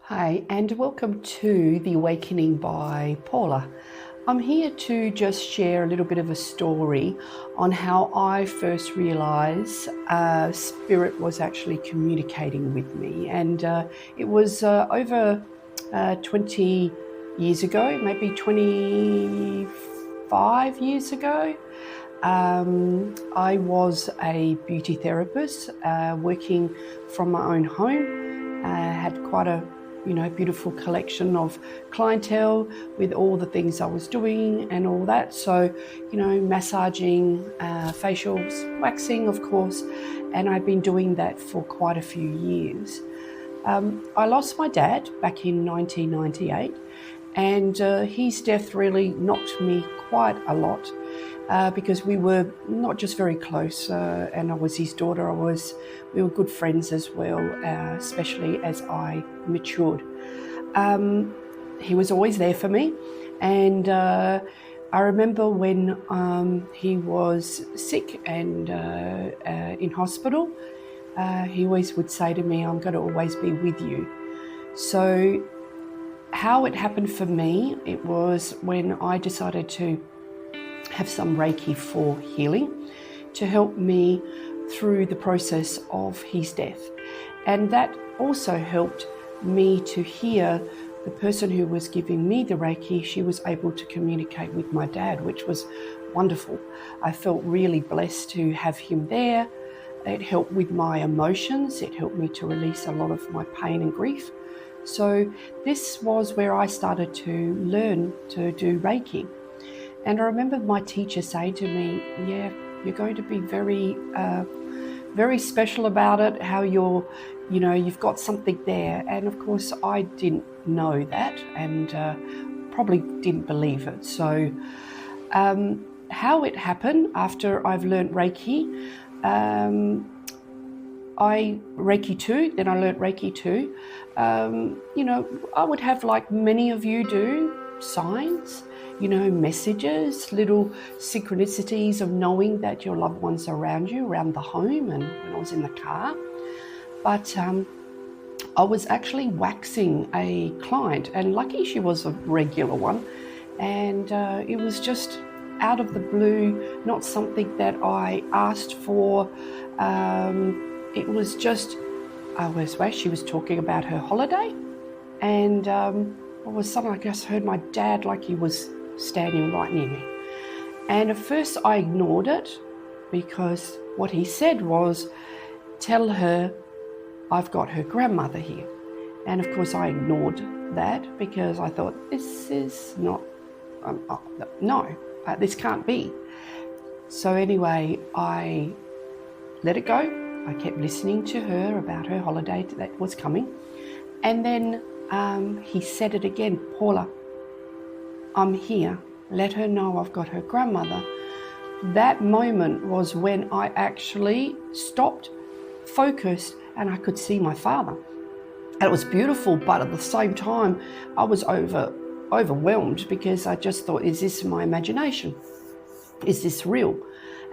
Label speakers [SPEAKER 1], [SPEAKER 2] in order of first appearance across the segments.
[SPEAKER 1] Hi, and welcome to The Awakening by Paula. I'm here to just share a little bit of a story on how I first realized Spirit was actually communicating with me. And it was over 20 years ago, maybe 25 years ago. I was a beauty therapist working from my own home. I had quite a beautiful collection of clientele with all the things I was doing and all that. So, massaging, facials, waxing, of course, and I've been doing that for quite a few years. I lost my dad back in 1998, and his death really knocked me quite a lot. Because we were not just very close, and I was his daughter. We were good friends as well, especially as I matured. He was always there for me, and I remember when he was sick and in hospital, he always would say to me, "I'm going to always be with you." So how it happened for me, it was when I decided to have some Reiki for healing to help me through the process of his death. And that also helped me to hear the person who was giving me the Reiki. She was able to communicate with my dad, which was wonderful. I felt really blessed to have him there. It helped with my emotions. It helped me to release a lot of my pain and grief. So this was where I started to learn to do Reiki. And I remember my teacher saying to me, "Yeah, you're going to be very special about it, how you've got something there." And of course, I didn't know that and probably didn't believe it. So how it happened after I've learned Reiki, Reiki 2, then I learned Reiki 2. I would have, like many of you do, signs, messages, little synchronicities of knowing that your loved ones are around you, around the home, and when I was in the car. But I was actually waxing a client, and lucky she was a regular one, and it was just out of the blue, not something that I asked for. It was just, she was talking about her holiday, and all of a sudden I just heard my dad, like he was standing right near me. And at first I ignored it, because what he said was, "Tell her I've got her grandmother here." And of course I ignored that, because I thought, this is not, this can't be. So anyway, I let it go. I kept listening to her about her holiday that was coming. And then he said it again, "Paula, I'm here. Let her know I've got her grandmother." That moment was when I actually stopped, focused, and I could see my father. And it was beautiful, but at the same time, I was overwhelmed, because I just thought, is this my imagination? Is this real?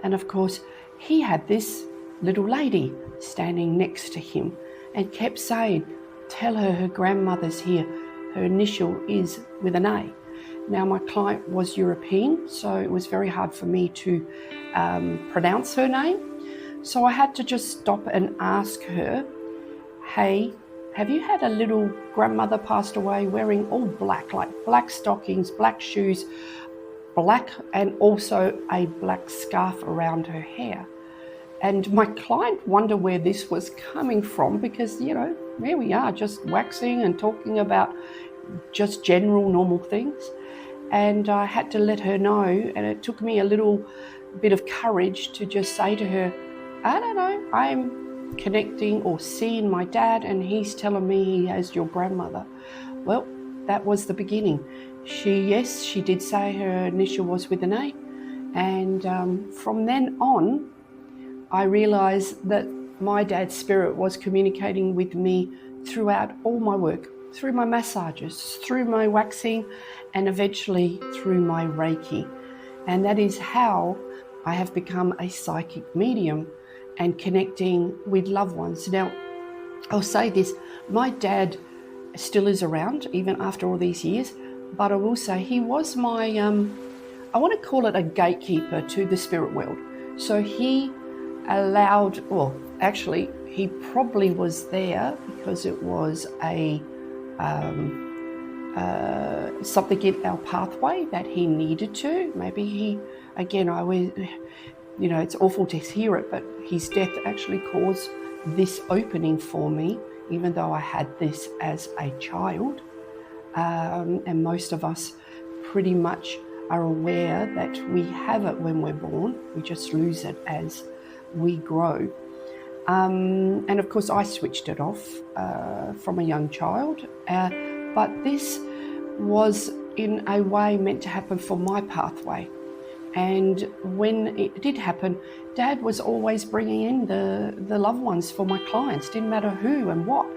[SPEAKER 1] And of course, he had this little lady standing next to him and kept saying, "Tell her her grandmother's here. Her initial is with an A." Now, my client was European, so it was very hard for me to pronounce her name. So I had to just stop and ask her, "Hey, have you had a little grandmother passed away wearing all black, like black stockings, black shoes, black, and also a black scarf around her hair?" And my client wondered where this was coming from, because, here we are, just waxing and talking about just general normal things. And I had to let her know, and it took me a little bit of courage to just say to her, "I don't know, I'm connecting or seeing my dad, and he's telling me he has your grandmother." Well, that was the beginning. She did say her initial was with an A. And from then on, I realized that my dad's spirit was communicating with me throughout all my work, through my massages, through my waxing, and eventually through my Reiki. And that is how I have become a psychic medium and connecting with loved ones. Now, I'll say this, my dad still is around even after all these years. But I will say he was my, I want to call it a gatekeeper to the spirit world. So he allowed, well, actually, he probably was there because it was a something in our pathway that he needed to. Maybe he, again, I always, you know, it's awful to hear it, but his death actually caused this opening for me, even though I had this as a child. And most of us pretty much are aware that we have it when we're born. We just lose it as we grow. And of course, I switched it off from a young child. But this was in a way meant to happen for my pathway. And when it did happen, Dad was always bringing in the loved ones for my clients, didn't matter who and what.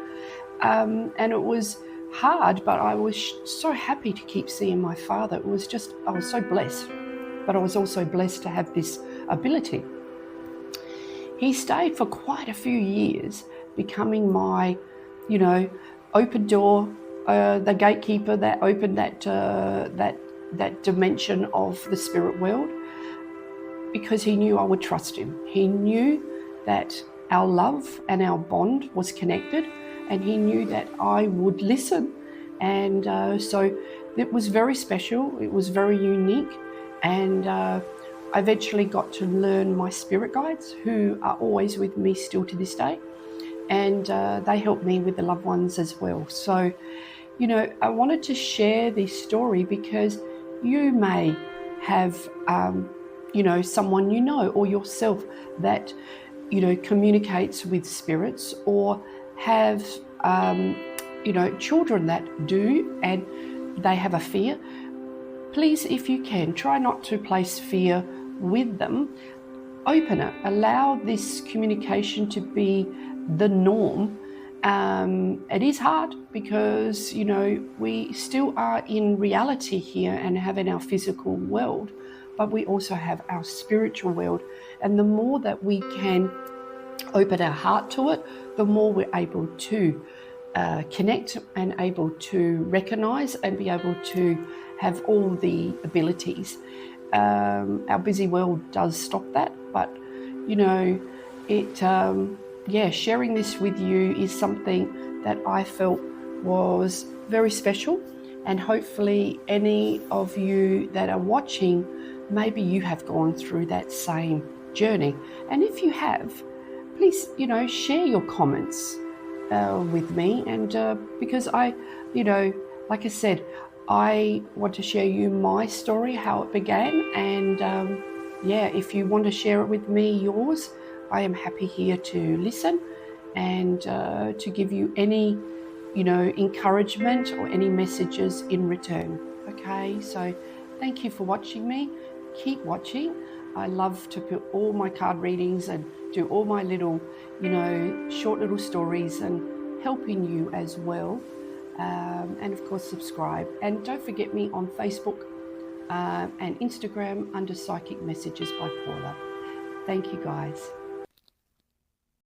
[SPEAKER 1] And it was hard, but I was so happy to keep seeing my father. It was just, I was so blessed, but I was also blessed to have this ability. He stayed for quite a few years, becoming my, you know, open door, the gatekeeper that opened that dimension of the spirit world, because he knew I would trust him. He knew that our love and our bond was connected, and he knew that I would listen. And so it was very special. It was very unique. And I eventually got to learn my spirit guides, who are always with me still to this day. And they helped me with the loved ones as well. So, you know, I wanted to share this story because you may have, you know, someone you know or yourself that, you know, communicates with spirits, or have, you know, children that do, and they have a fear. Please, if you can, try not to place fear with them. Open it. Allow this communication to be the norm. It is hard because, you know, we still are in reality here and have in our physical world, but we also have our spiritual world. And the more that we can open our heart to it, the more we're able to connect and able to recognize and be able to have all the abilities. Our busy world does stop that, but, you know, it, yeah, sharing this with you is something that I felt was very special. And hopefully any of you that are watching, maybe you have gone through that same journey. And if you have, please, you know, share your comments with me. And because I, you know, like I said, I want to share you my story, how it began. And yeah, if you want to share it with me, yours, I am happy here to listen and to give you any, you know, encouragement or any messages in return. Okay, so thank you for watching me. Keep watching. I love to put all my card readings and do all my little, you know, short little stories and helping you as well. And of course, subscribe. And don't forget me on Facebook and Instagram under Psychic Messages by Paula. Thank you, guys.